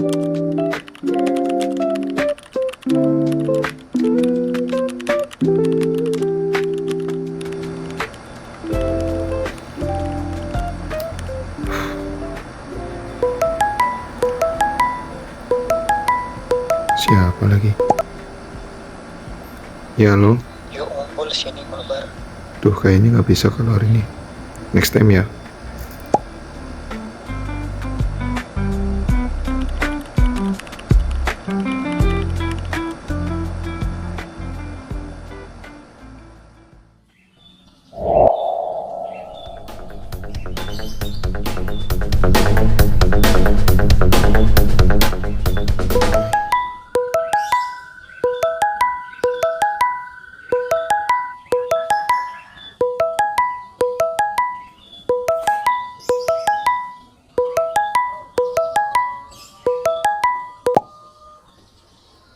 Siapa lagi? Ya lo? Yuk ngumpul sini mabar. Duh, kayaknya nggak bisa kalau hari ini. Next time ya.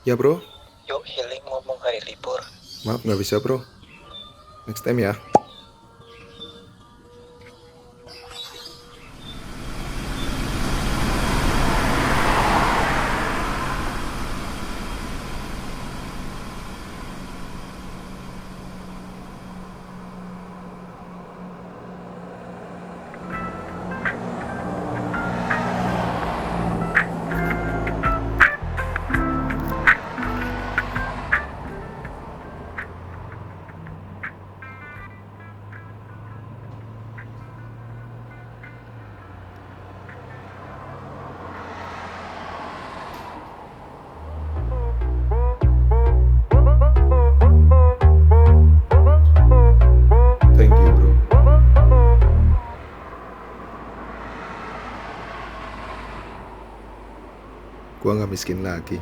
Ya bro, Yuk healing ngomong hari libur. maaf nggak bisa bro. Next time ya. Thank you bro. Gua nggak miskin lagi.